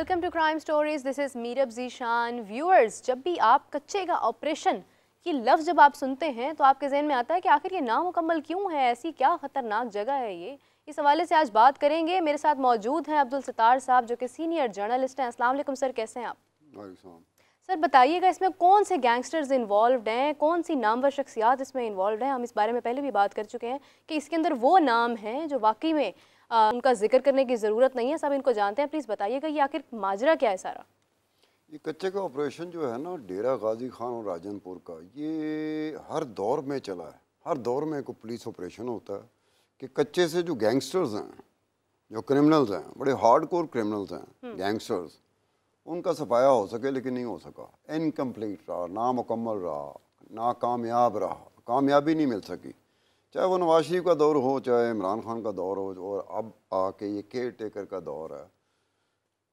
Welcome to crime stories, this is Meerab Zeeshan. Viewers, जब भी आप कच्चे का ऑपरेशन की लफ्ज़ जब आप सुनते हैं तो आपके जहन में आता है कि आखिर ये नामुकम्मल क्यों है, ऐसी क्या ख़तरनाक जगह है ये। इस हवाले से आज बात करेंगे। मेरे साथ मौजूद हैं अब्दुल सत्तार साहब, जो कि सीनियर जर्नलिस्ट हैं। अस्सलाम वालेकुम सर, कैसे हैं आप? सर बताइएगा, इसमें कौन से गैंगस्टर्स इन्वॉल्व हैं, कौन सी नामवर शख्सियात इसमें इन्वॉल्व हैं? हम इस बारे में पहले भी बात कर चुके हैं कि इसके अंदर वो नाम हैं जो वाकई में उनका जिक्र करने की ज़रूरत नहीं है, सब इनको जानते हैं। प्लीज़ बताइएगा ये आखिर माजरा क्या है सारा? ये कच्चे का ऑपरेशन जो है ना, डेरा गाजी खान और राजनपुर का, ये हर दौर में चला है। हर दौर में कोई पुलिस ऑपरेशन होता है कि कच्चे से जो गैंगस्टर्स हैं, जो क्रिमिनल्स हैं, बड़े हार्डकोर क्रिमिनल्स हैं, गैंगस्टर्स, उनका सफाया हो सके, लेकिन नहीं हो सका। इनकम्प्लीट रहा, नामुकम्मल रहा, नाकामयाब रहा, कामयाबी नहीं मिल सकी। चाहे वो नवाज शरीफ का दौर हो, चाहे इमरान खान का दौर हो, और अब आके ये केयर टेकर का दौर है,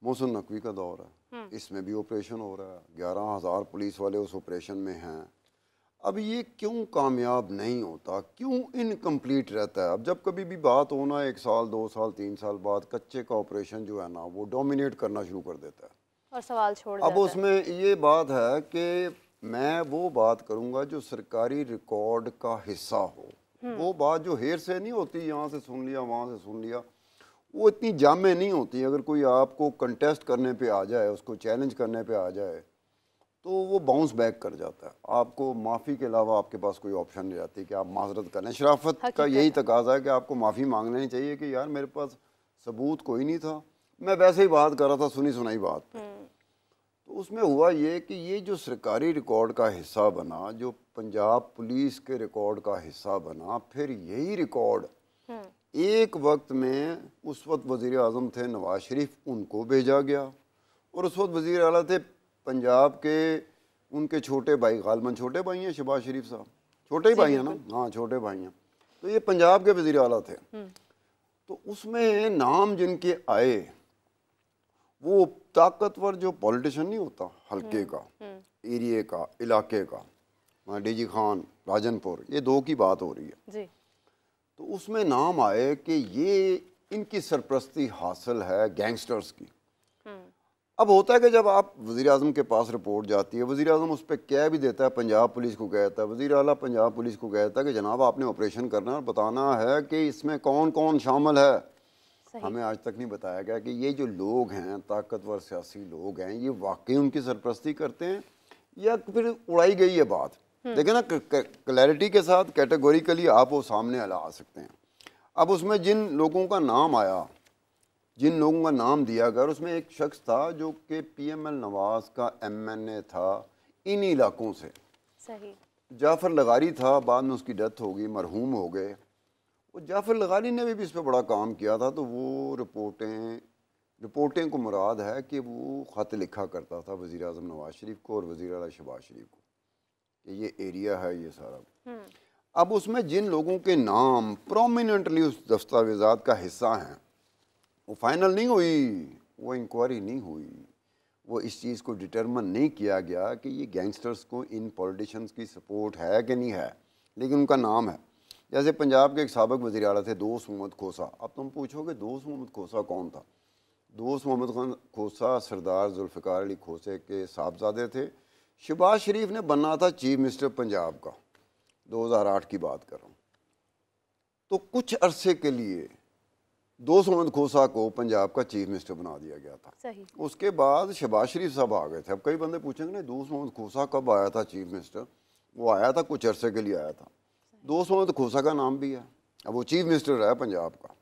मोहसिन नकवी का दौर है, इसमें भी ऑपरेशन हो रहा है। 11,000 पुलिस वाले उस ऑपरेशन में हैं। अब ये क्यों कामयाब नहीं होता, क्यों इनकम्प्लीट रहता है? अब जब कभी भी बात होना 1 साल 2 साल 3 साल बाद, कच्चे का ऑपरेशन जो है ना, वो डोमिनेट करना शुरू कर देता है और सवाल छोड़ अब जाता उसमें ये बात है कि मैं वो बात करूंगा जो सरकारी रिकॉर्ड का हिस्सा हो। वो बात जो हेर से नहीं होती, यहाँ से सुन लिया वहाँ से सुन लिया, वो इतनी जामे नहीं होती। अगर कोई आपको कंटेस्ट करने पे आ जाए, उसको चैलेंज करने पे आ जाए, तो वो बाउंस बैक कर जाता है। आपको माफ़ी के अलावा आपके पास कोई ऑप्शन नहीं रहती कि आप माजरत करें। शराफत का यही तकाजा है कि आपको माफ़ी मांग लेनी चाहिए कि यार मेरे पास सबूत कोई नहीं था, मैं वैसे ही बात कर रहा था, सुनी सुनाई बात पे। तो उसमें हुआ ये कि ये जो सरकारी रिकॉर्ड का हिस्सा बना, जो पंजाब पुलिस के रिकॉर्ड का हिस्सा बना, फिर यही रिकॉर्ड एक वक्त में उस वक्त वज़ीर आज़म थे नवाज शरीफ, उनको भेजा गया। और उस वक्त वज़ीर आला थे पंजाब के, उनके छोटे भाई, गालबन छोटे भाई हैं शहबाज शरीफ साहब, छोटे ही भाई हैं ना? हाँ, छोटे भाई हैं। तो ये पंजाब के वज़ीर आला थे। तो उसमें नाम जिनके आए, वो ताकतवर जो पॉलिटिशियन नहीं होता, हल्के का, एरिए का, इलाके का, डीजी खान, राजनपुर, ये दो की बात हो रही है जी। तो उसमें नाम आए कि ये इनकी सरपरस्ती हासिल है गैंगस्टर्स की। अब होता है कि जब आप वज़ीर आज़म के पास रिपोर्ट जाती है, वज़ीर आज़म उस पर कह भी देता है, पंजाब पुलिस को कहता है, वज़ीर आला पंजाब पुलिस को कहता है कि जनाब आपने ऑपरेशन करना है और बताना है कि इसमें कौन कौन शामिल है। हमें आज तक नहीं बताया गया कि ये जो लोग हैं, ताकतवर सियासी लोग हैं, ये वाकई उनकी सरपरस्ती करते हैं या फिर उड़ाई गई है बात। देखें ना, क्लैरिटी के साथ कैटेगोरिकली आप वो सामने आ सकते हैं। अब उसमें जिन लोगों का नाम आया, जिन लोगों का नाम दिया गया, उसमें एक शख्स था जो कि PML नवाज का MNA था, इन इलाकों से। सही। जाफर लगारी था, बाद में उसकी डेथ हो गई, मरहूम हो गए। वो जाफर लगारी ने भी इस पर बड़ा काम किया था। तो वो रिपोर्टें को मुराद है कि वो ख़त लिखा करता था वज़ीर आज़म नवाज शरीफ को और वज़ीर आला शहबाज शरीफ को कि ये एरिया है, ये सारा। अब उसमें जिन लोगों के नाम प्रोमिनेंटली उस दस्तावेज़ात का हिस्सा हैं, वो फाइनल नहीं हुई, वो इंक्वायरी नहीं हुई, वो इस चीज़ को डिटरमिन नहीं किया गया कि ये गैंगस्टर्स को इन पॉलिटिशियंस की सपोर्ट है कि नहीं है, लेकिन उनका नाम है। जैसे पंजाब के एक साबिक वज़ीर आला थे दोस्त मोहम्मद खोसा। अब तुम पूछोगे दोस्त मोहम्मद खोसा कौन था? दोस्त मोहम्मद खोसा सरदार जुल्फ़िकार अली खोसे के साहबजादे थे। शहबाज शरीफ ने बनना था चीफ मिनिस्टर पंजाब का, 2008 की बात कर रहा हूँ। तो कुछ अरसे के लिए दोस्त मोहम्मद खोसा को पंजाब का चीफ मिनिस्टर बना दिया गया था। सही। उसके बाद शहबाज शरीफ साहब आ गए थे। अब कई बंदे पूछेंगे ना, दोस्त मोहम्मद खोसा कब आया था चीफ मिनिस्टर? वो आया था, कुछ अरसे के लिए आया था। दोस्त मोहम्मद खोसा का नाम भी है, अब वो चीफ मिनिस्टर रहा पंजाब का।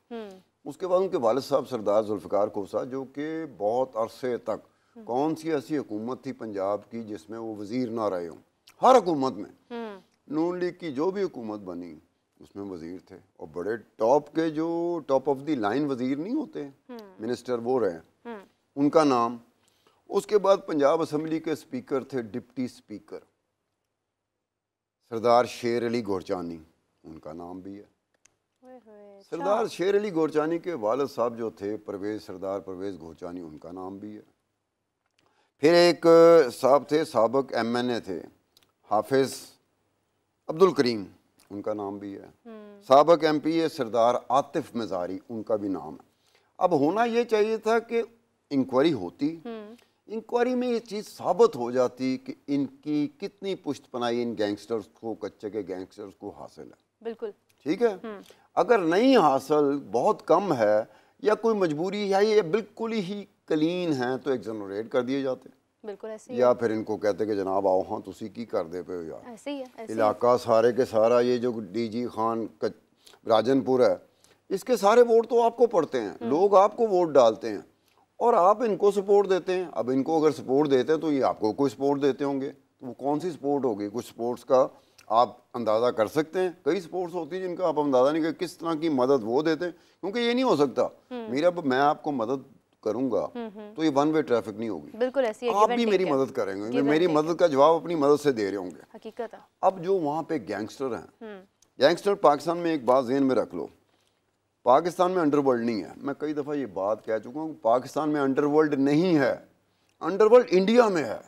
उसके बाद उनके वालिद साहब सरदार जुल्फ़िकार खोसा, जो कि बहुत अरसे तक, कौन सी ऐसी हुकूमत थी पंजाब की जिसमें वो वज़ीर ना रहे हों? हर हुकूमत में, नून लीग की जो भी हुकूमत बनी उसमें वज़ीर थे, और बड़े टॉप के, जो टॉप ऑफ द लाइन वज़ीर नहीं होते मिनिस्टर, वो रहे, उनका नाम। उसके बाद पंजाब असम्बली के स्पीकर थे, डिप्टी स्पीकर सरदार शेर अली गोरचानी, उनका नाम भी है। सरदार शेर अली गोरचानी के वालिद साहब जो थे सरदार परवेज़ गोरचानी, उनका नाम भी है। फिर एक साहब थे, साबिक MNA थे, हाफिज़ अब्दुल करीम, उनका नाम भी है। साबिक MP सरदार आतिफ मज़ारी, उनका भी नाम है। अब होना ये चाहिए था कि इंक्वायरी होती, इंक्वायरी में ये चीज़ साबित हो जाती कि इनकी कितनी पुष्टपनाही इन गैंगस्टर्स को, कच्चे के गैंगस्टर्स को हासिल है। बिल्कुल ठीक है। अगर नहीं हासिल, बहुत कम है या कोई मजबूरी है, ये बिल्कुल ही क्लीन है, तो एग्जोनरेट कर दिए जाते। बिल्कुल ऐसे ही या फिर इनको कहते कि जनाब आओ, हाँ तुसी की कर दे पे हो यार, ऐसे ही है, ऐसे ही है। इलाका सारे के सारा ये जो डीजी खान राजनपुर है, इसके सारे वोट तो आपको पड़ते हैं, लोग आपको वोट डालते हैं और आप इनको सपोर्ट देते हैं। अब इनको अगर सपोर्ट देते हैं तो ये आपको कोई सपोर्ट देते होंगे, तो वो कौन सी सपोर्ट होगी? कुछ स्पोर्ट्स का आप अंदाज़ा कर सकते हैं, कई स्पोर्ट्स होती हैं जिनका आप अंदाज़ा नहीं कर किस तरह की मदद वो देते हैं, क्योंकि ये नहीं हो सकता मेरा मैं आपको मदद करूंगा तो ये वन वे ट्रैफिक नहीं होगी। बिल्कुल ऐसी है, आप भी मेरी मदद करेंगे, मेरी मदद का जवाब अपनी मदद से दे रहे होंगे। हकीकत है। अब जो वहाँ पे गैंगस्टर हैं, गैंगस्टर पाकिस्तान में एक बात ज़हन में रख लो, पाकिस्तान में अंडरवर्ल्ड नहीं है। मैं कई दफ़ा ये बात कह चुका हूँ, पाकिस्तान में अंडरवर्ल्ड नहीं है, अंडरवर्ल्ड इंडिया में है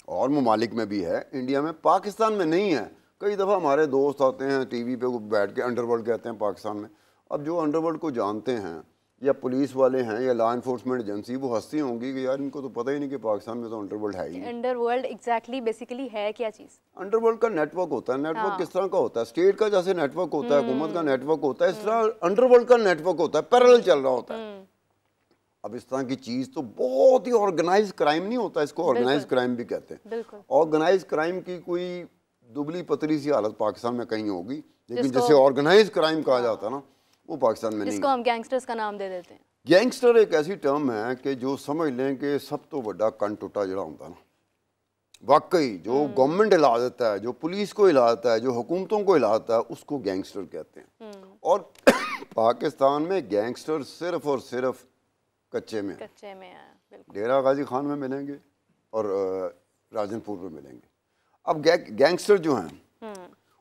और ममालिक में भी है, इंडिया में, पाकिस्तान में नहीं है। कई दफ़ा हमारे दोस्त आते हैं टीवी पे बैठ के अंडरवर्ल्ड कहते हैं पाकिस्तान में। अब जो अंडरवर्ल्ड को जानते हैं या पुलिस वाले हैं या लॉ इन्फोर्समेंट एजेंसी, वो हंसती होंगी कि यार इनको तो पता ही नहीं कि पाकिस्तान में तो अंडरवर्ल्ड है ही। अंडरवर्ल्ड एग्जैक्टली बेसिकली है क्या चीज़? अंडरवर्ल्ड का नेटवर्क होता है। नेटवर्क किस तरह का होता है? स्टेट का जैसे नेटवर्क होता है, हुकूमत का नेटवर्क होता है, इस तरह अंडरवर्ल्ड का नेटवर्क होता है, पैरेलल चल रहा होता है। अब इस तरह की चीज़ तो बहुत ही ऑर्गेनाइज क्राइम नहीं होता, इसको ऑर्गेनाइज क्राइम भी कहते हैं। ऑर्गेनाइज क्राइम की कोई दुबली पतली सी हालत पाकिस्तान में कहीं होगी, लेकिन जैसे ऑर्गेनाइज क्राइम कहा जाता है ना, वो पाकिस्तान में नहीं। जिसको हम गैंगस्टर्स का नाम दे देते हैं। गैंगस्टर एक ऐसी टर्म है कि जो समझ लें कि सब तो बड़ा कन टुटा जड़ा होता ना, वाकई जो गवर्नमेंट हिला देता है, जो पुलिस को हिला देता है, जो हुकूमतों को हिला देता है, उसको गैंगस्टर कहते हैं। और पाकिस्तान में गैंगस्टर सिर्फ और सिर्फ कच्चे में है। डेरा गाजी खान में मिलेंगे और राजनपुर में मिलेंगे। अब गैंगस्टर जो हैं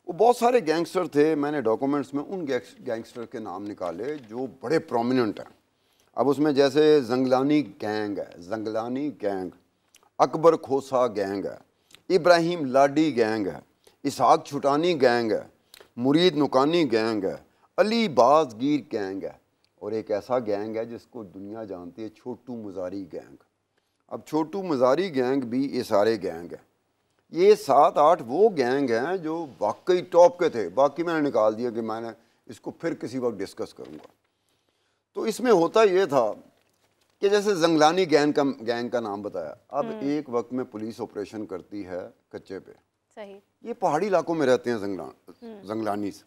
वो बहुत सारे गैंगस्टर थे, मैंने डॉक्यूमेंट्स में उन गैंगस्टर के नाम निकाले जो बड़े प्रोमिनेंट हैं। अब उसमें जैसे जंगलानी गैंग है, जंगलानी गैंग, अकबर खोसा गैंग है, इब्राहिम लाडी गैंग है, इसहाक छुटानी गैंग है, मुरीद नुकानी गैंग है, अली बाजगीर गैंग है, और एक ऐसा गैंग है जिसको दुनिया जानती है, छोटू मज़ारी गैंग। अब छोटू मज़ारी गैंग भी ये सारे गैंग है। ये 7-8 वो गैंग हैं जो वाकई टॉप के थे, बाकी मैंने निकाल दिया कि मैंने इसको फिर किसी वक्त डिस्कस करूँगा। तो इसमें होता ये था कि जैसे जंगलानी गैंग का नाम बताया। अब एक वक्त में पुलिस ऑपरेशन करती है कच्चे पे, सही। ये पहाड़ी इलाकों में रहते हैं जंगलानी से,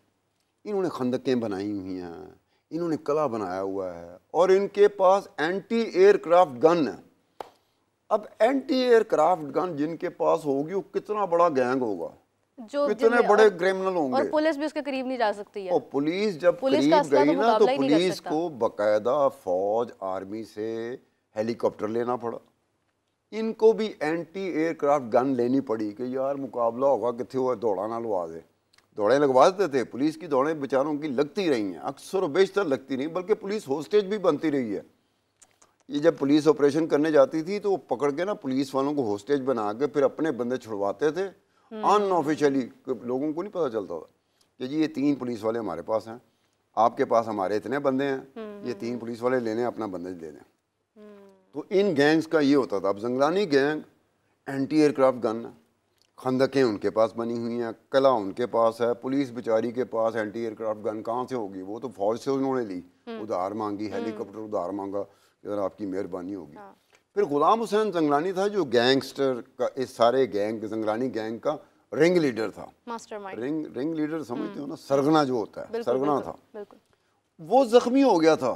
इन्होंने खंदकें बनाई हुई हैं, इन्होंने किला बनाया हुआ है और इनके पास एंटी एयरक्राफ्ट गन है। अब एंटी एयरक्राफ्ट गन जिनके पास होगी वो कितना बड़ा गैंग होगा, जो कितने बड़े क्रिमिनल होंगे, और पुलिस भी उसके करीब नहीं जा सकती है। और पुलिस जब करीब गई ना तो पुलिस को बकायदा फौज आर्मी से हेलीकॉप्टर लेना पड़ा, इनको भी एंटी एयरक्राफ्ट गन लेनी पड़ी कि यार मुकाबला होगा कितने हुआ, दौड़ा ना लगा दे। दौड़ें लगवा देते थे, पुलिस की दौड़ें बेचारों की लगती रही हैं, अक्सर बेशतर लगती नहीं, बल्कि पुलिस होस्टेज भी बनती रही है। ये जब पुलिस ऑपरेशन करने जाती थी तो वो पकड़ के ना पुलिस वालों को होस्टेज बना के फिर अपने बंदे छुड़वाते थे अनऑफिशियली, लोगों को नहीं पता चलता था कि जी ये 3 पुलिस वाले हमारे पास हैं, आपके पास हमारे इतने बंदे हैं, ये 3 पुलिस वाले लेने अपना बंदे ले लें। तो इन गैंग्स का ये होता था। अब जंगलानी गैंग एंटी एयरक्राफ्ट गन, खंदकें उनके पास बनी हुई हैं, किला उनके पास है, पुलिस बेचारी के पास एंटी एयरक्राफ्ट गन कहाँ से होगी, वो तो फौज से उन्होंने ली, उधार मांगी, हेलीकॉप्टर उधार मांगा, अगर आपकी मेहरबानी होगी। फिर गुलाम हुसैन जंगलानी था जो गैंगस्टर का, इस सारे गैंग जंगलानी गैंग का रिंग लीडर था, मास्टरमाइंड। रिंग लीडर समझते हो ना, सरगना जो होता है, सरगना था। वो जख्मी हो गया था,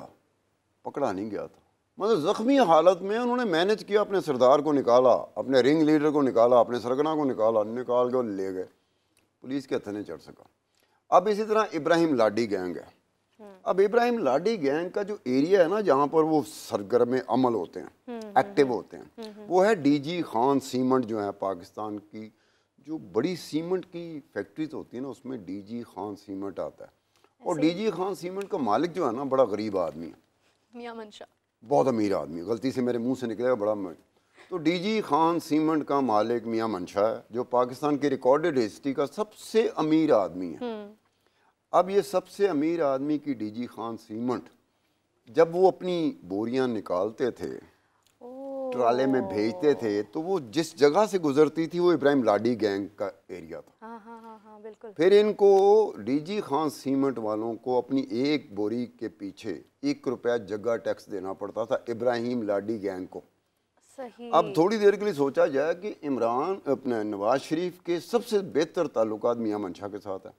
पकड़ा नहीं गया था, मतलब जख्मी हालत में उन्होंने मैनेज किया, अपने सरदार को निकाला, अपने रिंग लीडर को निकाला, अपने सरगना को निकाल के ले गए, पुलिस के हथे नहीं चढ़ सका। अब इसी तरह इब्राहिम लाडी गैंग है। अब इब्राहिम लाडी गैंग का जो एरिया है ना जहाँ पर वो सरगर्म अमल होते हैं, एक्टिव होते हैं, वो है डीजी खान सीमेंट जो है पाकिस्तान की जो बड़ी सीमेंट की फैक्ट्रीज होती है ना, उसमें डीजी खान सीमेंट आता है। और डीजी खान सीमेंट का मालिक जो है ना बड़ा गरीब आदमी है, मियां मंशा, बहुत अमीर आदमी, गलती से मेरे मुंह से निकलेगा बड़ा तो डीजी खान सीमेंट का मालिक मियां मंशा है जो पाकिस्तान की रिकॉर्डेड हिस्ट्री का सबसे अमीर आदमी है। अब ये सबसे अमीर आदमी की डीजी खान सीमेंट जब वो अपनी बोरियां निकालते थे ट्राले में भेजते थे तो वो जिस जगह से गुजरती थी वो इब्राहिम लाडी गैंग का एरिया था। हाँ हाँ हाँ हाँ बिल्कुल। फिर इनको डीजी खान सीमेंट वालों को अपनी एक बोरी के पीछे 1 रुपया जगह टैक्स देना पड़ता था इब्राहिम लाडी गैंग को। सही। अब थोड़ी देर के लिए सोचा जाए कि इमरान अपने नवाज शरीफ के सबसे बेहतर ताल्लुकात मियां मंशा के साथ है।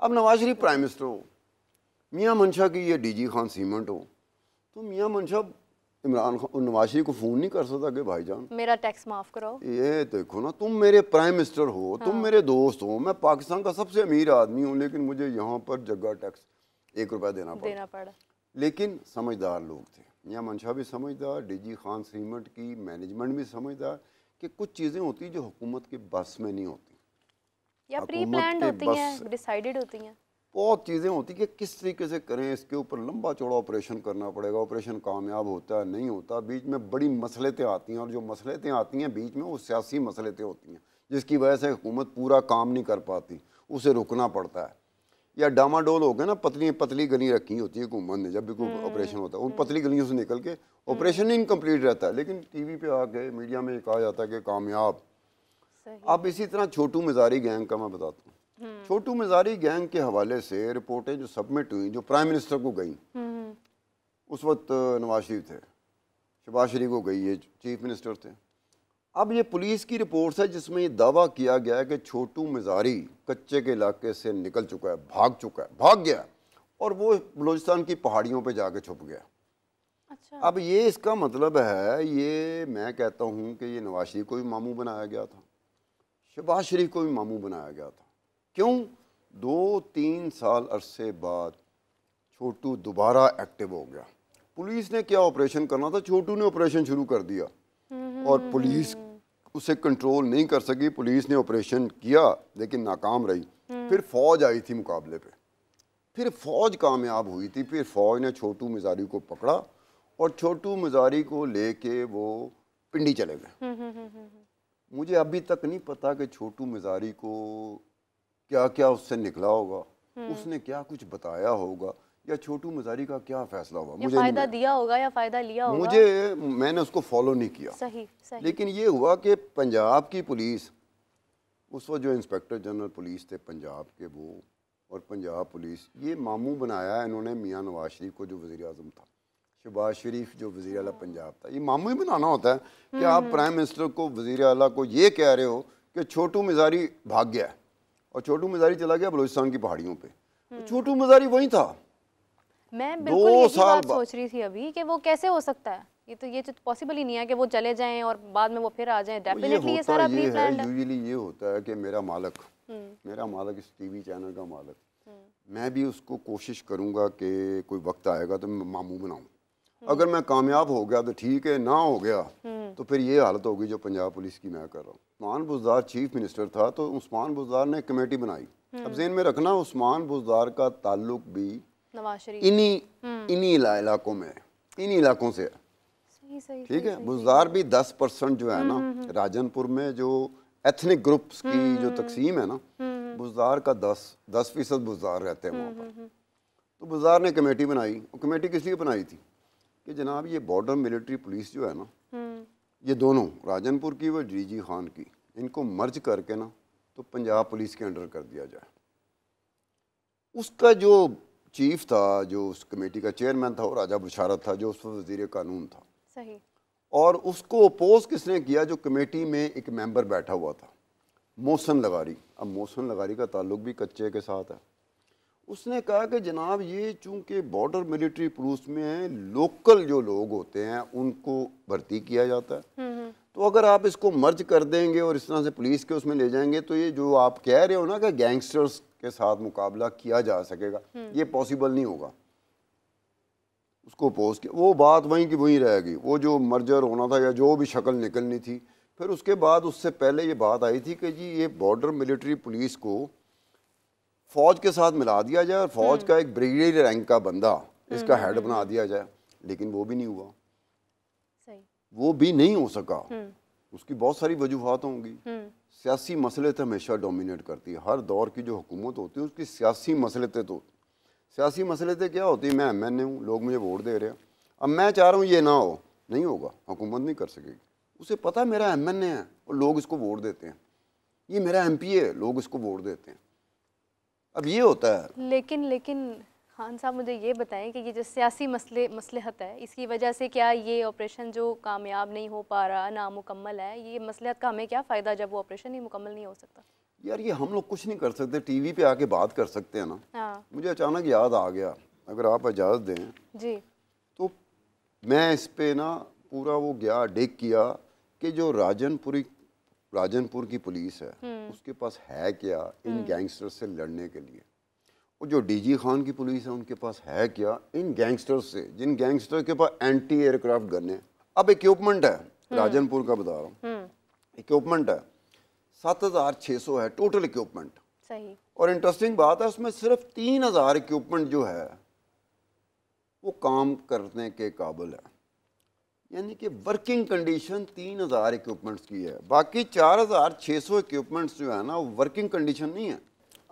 अब नवाज शरीफ प्राइम मिनिस्टर हो, मियां मंशा की ये डीजी खान सीमेंट हो, तो मियां मंशा इमरान खान नवाज शरीफ को फ़ोन नहीं कर सकता कि भाईजान मेरा टैक्स माफ़ कराओ। ये देखो ना, तुम मेरे प्राइम मिनिस्टर हो, तुम मेरे दोस्त हो, मैं पाकिस्तान का सबसे अमीर आदमी हूँ, लेकिन मुझे यहाँ पर जगह टैक्स 1 रुपया देना पड़ा। लेकिन समझदार लोग थे, मियां मंशा भी समझदार, डीजी खान सीमेंट की मैनेजमेंट भी समझदार कि कुछ चीज़ें होती जो हुकूमत के बस में नहीं होती या प्री प्लान्ड होती हैं, डिसाइडेड होती हैं। बहुत चीज़ें होती कि किस तरीके से करें, इसके ऊपर लंबा चौड़ा ऑपरेशन करना पड़ेगा, ऑपरेशन कामयाब होता है नहीं होता, बीच में बड़ी मसलतें आती हैं, और जो मसलतें आती हैं बीच में वो सियासी मसलतें होती हैं जिसकी वजह से हुकूमत पूरा काम नहीं कर पाती, उसे रुकना पड़ता है। या डामाडोल हो गया ना, पतली पतली गली रखी होती है हुकूमत ने, जब भी कोई ऑपरेशन होता है उन पतली गलियों से निकल के ऑपरेशन इनकम्प्लीट रहता है, लेकिन टीवी पे आके मीडिया में कहा जाता है कि कामयाब। अब इसी तरह छोटू मिजारी गैंग का मैं बताता हूँ। छोटू मिजारी गैंग के हवाले से रिपोर्टें जो सबमिट हुई, जो प्राइम मिनिस्टर को गई, उस वक्त नवाज शरीफ थे, शहबाज शरीफ को गई, ये चीफ मिनिस्टर थे। अब ये पुलिस की रिपोर्ट है जिसमें ये दावा किया गया है कि छोटू मिजारी कच्चे के इलाके से निकल चुका है, भाग गया, और वो बलूचिस्तान की पहाड़ियों पे जाके छुप गया। अच्छा। अब ये इसका मतलब है, ये मैं कहता हूँ कि ये नवाज शरीफ को भी मामू बनाया गया था, शहबाज शरीफ को भी मामू बनाया गया था। क्यों? 2-3 साल अरसे बाद छोटू दोबारा एक्टिव हो गया। पुलिस ने क्या ऑपरेशन करना था, छोटू ने ऑपरेशन शुरू कर दिया, और पुलिस उसे कंट्रोल नहीं कर सकी। पुलिस ने ऑपरेशन किया लेकिन नाकाम रही। फिर फौज आई थी मुकाबले पे, फिर फौज कामयाब हुई थी, फिर फौज ने छोटू मिजारी को पकड़ा और छोटू मिजारी को लेके वो पिंडी चले गए। मुझे अभी तक नहीं पता कि छोटू मिजारी को क्या क्या उससे निकला होगा, उसने क्या कुछ बताया होगा, या छोटू मिजारी का क्या फैसला होगा। मुझे फायदा दिया होगा या फायदा लिया होगा, मैंने उसको फॉलो नहीं किया। सही। लेकिन ये हुआ कि पंजाब की पुलिस, उस वक्त जो इंस्पेक्टर जनरल पुलिस थे पंजाब के, वो और पंजाब पुलिस, ये मामू बनाया इन्होंने मियां नवाज शरीफ को, जो वज़ीर आज़म था, शहबाज शरीफ जो वज़ीर आला पंजाब था। ये मामू ही बनाना होता है कि आप प्राइम मिनिस्टर को, वज़ीर आला को ये कह रहे हो कि छोटू मिजारी भाग गया, और छोटू मिजारी चला गया बलूचिस्तान की पहाड़ियों पे, तो छोटू मिजारी वही था। मैं बिल्कुल यही बात सोच रही थी अभी कि वो कैसे हो सकता है, ये तो पॉसिबल ही नहीं है कि वो चले जाएं और बाद में वो फिर आ जाएं। डेफिनेटली ये सारा प्री प्लान्ड है। यूजुअली ये होता है कि मेरा मालिक इस टीवी चैनल का मालिक, मैं भी उसको कोशिश करूंगा कि कोई वक्त आएगा तो मैं मामू बनाऊं। अगर मैं कामयाब हो गया तो ठीक है, ना हो गया तो फिर ये हालत होगी जो पंजाब पुलिस की मैं कर रहा हूँ। उस्मान बुज़दार चीफ मिनिस्टर था, तो उस्मान बुज़दार ने कमेटी बनाई। अब ज़हन में रखना, उस्मान बुज़दार का ताल्लुक भी नवाज शरीफ इन्हीं इलाकों में, इन्हीं इलाकों से है। ठीक है, बुज़दार भी 10% जो है ना, राजनपुर में जो एथनिक ग्रुप्स की जो तकसीम है ना, बुज़दार का 10% बुज़दार रहते हैं वहाँ पर। तो बुज़दार ने कमेटी बनाई। वो कमेटी किस लिए बनाई थी कि जनाब ये बॉर्डर मिलिट्री पुलिस जो है ना, ये दोनों राजनपुर की व डीजी खान की, इनको मर्ज करके ना तो पंजाब पुलिस के अंडर कर दिया जाए। उसका जो चीफ था, जो उस कमेटी का चेयरमैन था, वो राजा बुशारत था, जो उस वज़ीर कानून था। सही। और उसको अपोज किसने किया? जो कमेटी में एक मेंबर बैठा हुआ था, मोहसन लगारी। अब मोहसन लगारी का ताल्लुक भी कच्चे के साथ है। उसने कहा कि जनाब ये चूंकि बॉर्डर मिलिट्री पुलिस में लोकल जो लोग होते हैं उनको भर्ती किया जाता है, तो अगर आप इसको मर्ज कर देंगे और इस तरह से पुलिस के उसमें ले जाएंगे तो ये जो आप कह रहे हो ना कि गैंगस्टर्स के साथ मुकाबला किया जा सकेगा, ये पॉसिबल नहीं होगा। उसको अपोज किया। वो बात वहीं की वहीं रहेगी, वो जो मर्जर होना था या जो भी शक्ल निकलनी थी। फिर उसके बाद उससे पहले ये बात आई थी कि जी ये बॉर्डर मिलिट्री पुलिस को फौज के साथ मिला दिया जाए और फौज का एक ब्रिगेडियर रैंक का बंदा इसका हेड बना दिया जाए, लेकिन वो भी नहीं हुआ। सही। वो भी नहीं हो सका। उसकी बहुत सारी वजूहात होंगी। सियासी मसले हमेशा डोमिनेट करती है। हर दौर की जो हुकूमत होती है उसकी सियासी मसलतें तो सियासी मसलतें क्या होती है? मैं MNA हूँ, लोग मुझे वोट दे रहे हैं, अब मैं चाह रहा हूँ ये ना हो, नहीं होगा, हुकूमत नहीं कर सकेगी। उसे पता है मेरा MNA है और लोग इसको वोट देते हैं, ये मेरा MP है, लोग इसको वोट देते हैं। अब ये होता है। लेकिन खान साहब मुझे ये बताएं कि ये जो सियासी मसलहत है, इसकी वजह से क्या ये ऑपरेशन जो कामयाब नहीं हो पा रहा, नामुकम्मल है, ये मसलहत का हमें क्या फ़ायदा जब वो ऑपरेशन ही मुकम्मल नहीं हो सकता? यार ये हम लोग कुछ नहीं कर सकते, TV पे आके बात कर सकते हैं ना। हाँ। मुझे अचानक याद आ गया, अगर आप इजाज़त दें जी, तो मैं इस पे ना पूरा वो गया डिग किया कि जो राजनपुर की पुलिस है उसके पास है क्या इन गैंगस्टर से लड़ने के लिए, और जो DG खान की पुलिस है उनके पास है क्या इन गैंगस्टर से, जिन गैंगस्टर के पास एंटी एयरक्राफ्ट गन है। अब इक्विपमेंट है, राजनपुर का बता रहा हूँ, इक्विपमेंट है 7600 है टोटल इक्विपमेंट। सही। और इंटरेस्टिंग बात है उसमें सिर्फ 3000 इक्विपमेंट जो है वो काम करने के काबिल है, यानी कि वर्किंग कंडीशन 3000 इक्विपमेंट्स की है, बाकी 4600 इक्विपमेंट्स जो है ना वो वर्किंग कंडीशन नहीं है।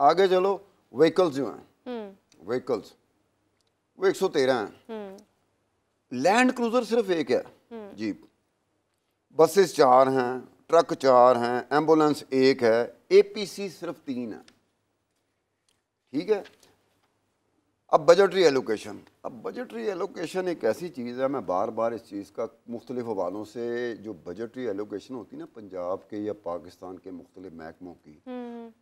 आगे चलो, व्हीकल्स जो हैं व्हीकल्स वो 113 हैं, लैंड क्रूजर सिर्फ एक है, जीप, बसेस 4 हैं, ट्रक 4 हैं, एम्बुलेंस 1 है, APC सिर्फ 3 है। ठीक है। अब बजटरी एलोकेशन, अब बजटरी एलोकेशन एक ऐसी चीज़ है, मैं बार बार इस चीज़ का मुख्तलिफ हवालों से, जो बजटरी एलोकेशन होती है ना पंजाब के या पाकिस्तान के मुख्तलिफ महकमों की,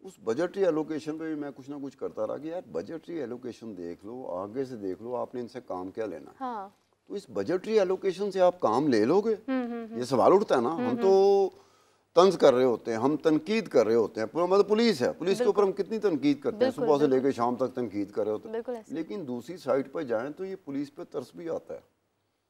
उस बजटरी एलोकेशन पे भी मैं कुछ ना कुछ करता रहा कि यार बजटरी एलोकेशन देख लो, आगे से देख लो, आपने इनसे काम क्या लेना। हाँ। तो इस बजटरी एलोकेशन से आप काम ले लोगे, ये सवाल उठता है ना। हम तो तंज कर रहे होते हैं, हम तनकीद कर रहे होते हैं, मतलब पुलिस है, पुलिस के ऊपर हम कितनी तनकीद करते हैं, सुबह से लेकर शाम तक तनकीद कर रहे होते हैं, लेकिन दूसरी साइड पर जाएं तो ये पुलिस पे तरस भी आता है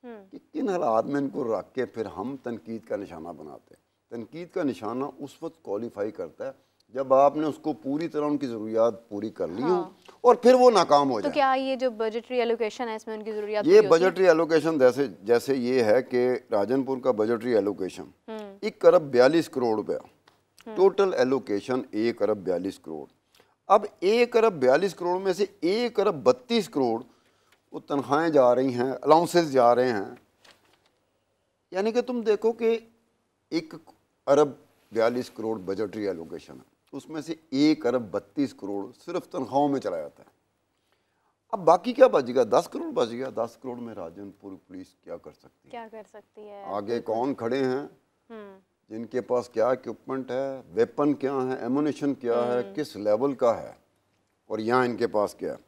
कि किन हालात में इनको रख के फिर हम तनकीद का निशाना बनाते हैं। तनकीद का निशाना उस वक्त क्वालिफाई करता है जब आपने उसको पूरी तरह उनकी ज़रूरियात पूरी कर ली हो और फिर वो नाकाम हो जाए। तो क्या ये जो बजटरी एलोकेशन है इसमें उनकी ज़रूरियात, ये बजटरी एलोकेशन जैसे ये है कि राजनपुर का बजटरी एलोकेशन 1 अरब 42 करोड़ रुपया, टोटल एलोकेशन 1 अरब 42 करोड़। अब 1 अरब 42 करोड़ में से 1 अरब 32 करोड़ वो तनख्वाहें जा रही हैं, अलाउंसेस जा रहे हैं, यानी कि तुम देखो कि 1 अरब 42 करोड़ बजटरी एलोकेशन है, उसमें से 1 अरब 32 करोड़ सिर्फ तनख्वाहों में चला जाता है। अब बाकी क्या बच गया? 10 करोड़ बच गया। 10 करोड़ में राजनपुर पुलिस क्या कर सकती है? आगे कौन खड़े हैं जिनके पास क्या इक्विपमेंट है, वेपन क्या है, एमुनेशन क्या है, किस लेवल का है, और यहाँ इनके पास क्या है।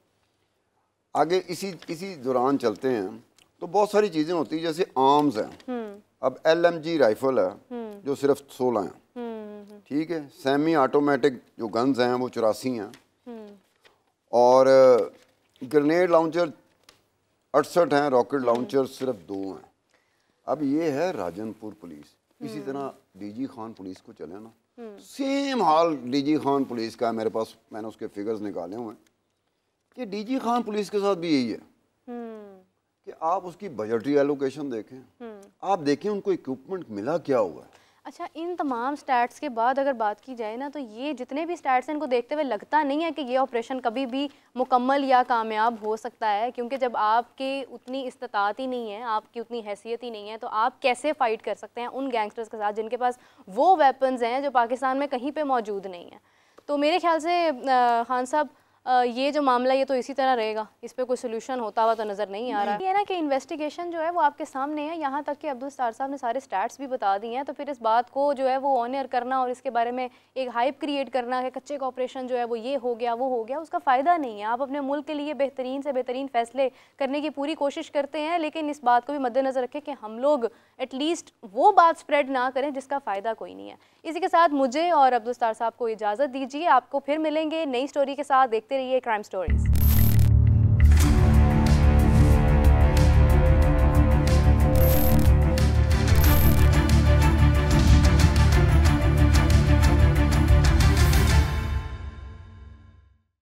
आगे इसी दौरान चलते हैं तो बहुत सारी चीज़ें होती हैं, जैसे आर्म्स हैं। अब LMG राइफल है जो सिर्फ 16 हैं, ठीक है। सेमी ऑटोमेटिक जो गन्स हैं वो 84 हैं, और ग्रेनेड लॉन्चर 68 हैं, रॉकेट लॉन्चर सिर्फ 2 हैं। अब ये है राजनपुर पुलिस। इसी तरह DG खान पुलिस को चले ना, सेम हाल DG खान पुलिस का है मेरे पास, मैंने उसके फिगर्स निकाले हुए हैं कि DG खान पुलिस के साथ भी यही है कि आप उसकी बजटरी एलोकेशन देखें, आप देखें उनको इक्विपमेंट मिला क्या हुआ है। अच्छा, इन तमाम स्टैट्स के बाद अगर बात की जाए ना, तो ये जितने भी स्टैट्स हैं इनको देखते हुए लगता नहीं है कि ये ऑपरेशन कभी भी मुकम्मल या कामयाब हो सकता है, क्योंकि जब आपके उतनी इस्तात ही नहीं है, आपकी उतनी हैसियत ही नहीं है, तो आप कैसे फ़ाइट कर सकते हैं उन गैंगस्टर्स के साथ जिनके पास वो वेपन्स हैं जो पाकिस्तान में कहीं पर मौजूद नहीं है। तो मेरे ख्याल से खान साहब ये जो मामला ये तो इसी तरह रहेगा, इस पे कोई सोल्यूशन होता हुआ तो नज़र नहीं आ रहा है। ये ना कि इन्वेस्टिगेशन जो है वो आपके सामने है, यहाँ तक कि अब्दुल सत्तार साहब ने सारे स्टैट्स भी बता दिए हैं, तो फिर इस बात को जो है वो ऑनर करना और इसके बारे में एक हाइप क्रिएट करना कि कच्चे का ऑपरेशन जो है वो ये हो गया वो हो गया, उसका फ़ायदा नहीं है। आप अपने मुल्क के लिए बेहतरीन से बेहतरीन फ़ैसले करने की पूरी कोशिश करते हैं, लेकिन इस बात को भी मद्देनज़र रखें कि हम लोग एटलीस्ट वो बात स्प्रेड ना करें जिसका फ़ायदा कोई नहीं है। इसी के साथ मुझे और अब्दुल सत्तार साहब को इजाज़त दीजिए, आपको फिर मिलेंगे नई स्टोरी के साथ। देखते रहिए क्राइम स्टोरीज।